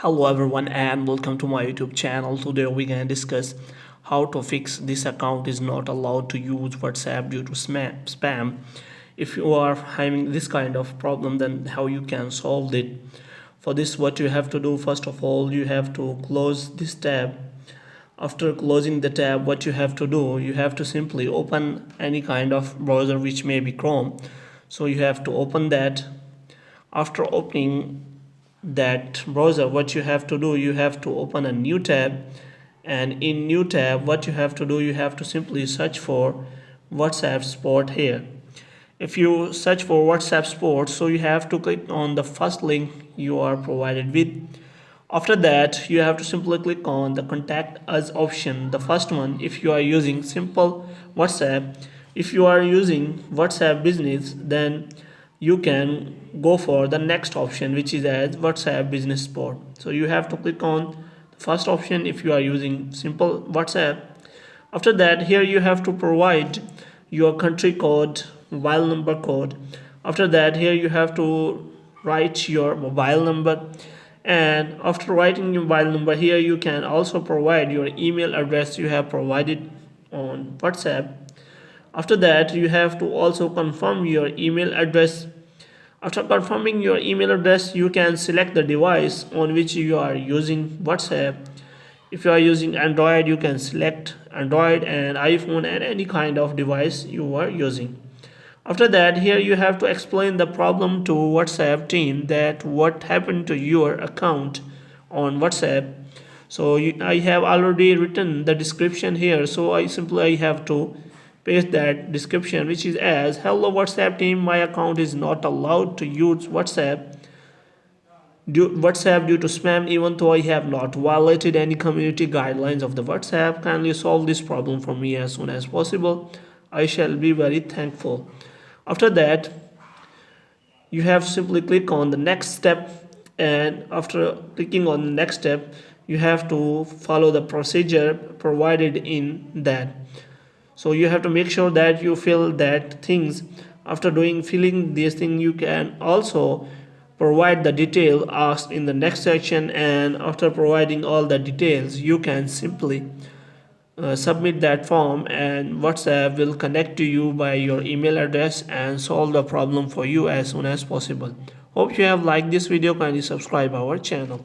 Hello everyone and welcome to my YouTube channel. Today we can discuss how to fix this account is not allowed to use WhatsApp due to spam. If you are having this kind of problem, then how you can solve it. For this, what you have to do, first of all, you have to close this tab. After closing the tab, what you have to do, you have to simply open any kind of browser, which may be Chrome. So you have to open that. After opening that browser, what you have to do, you have to open a new tab, and in new tab what you have to do, you have to simply search for WhatsApp support here. If you search for WhatsApp support, so you have to click on the first link you are provided with. After that, you have to simply click on the contact us option, the first one, if you are using simple WhatsApp. If you are using WhatsApp business, then you can go for the next option, which is as WhatsApp business support. So you have to click on the first option if you are using simple WhatsApp. After that, here you have to provide your country code, mobile number code. After that, here you have to write your mobile number, and after writing your mobile number, here you can also provide your email address you have provided on WhatsApp. After that, you have to also confirm your email address. After confirming your email address, you can select the device on which you are using WhatsApp. If you are using Android, you can select Android, and iPhone, and any kind of device you are using. After that, here you have to explain the problem to WhatsApp team, that what happened to your account on WhatsApp. So I have already written the description here, so I have to paste that description, which is as, hello WhatsApp team, my account is not allowed to use WhatsApp due to spam, even though I have not violated any community guidelines of the WhatsApp. Kindly solve this problem for me as soon as possible. I shall be very thankful. After that, you have to simply click on the next step, and after clicking on the next step, you have to follow the procedure provided in that. So you have to make sure that you fill that things. After filling these things, you can also provide the detail asked in the next section, and after providing all the details, you can simply submit that form, and WhatsApp will connect to you by your email address and solve the problem for you as soon as possible. Hope you have liked this video. Kindly subscribe our channel.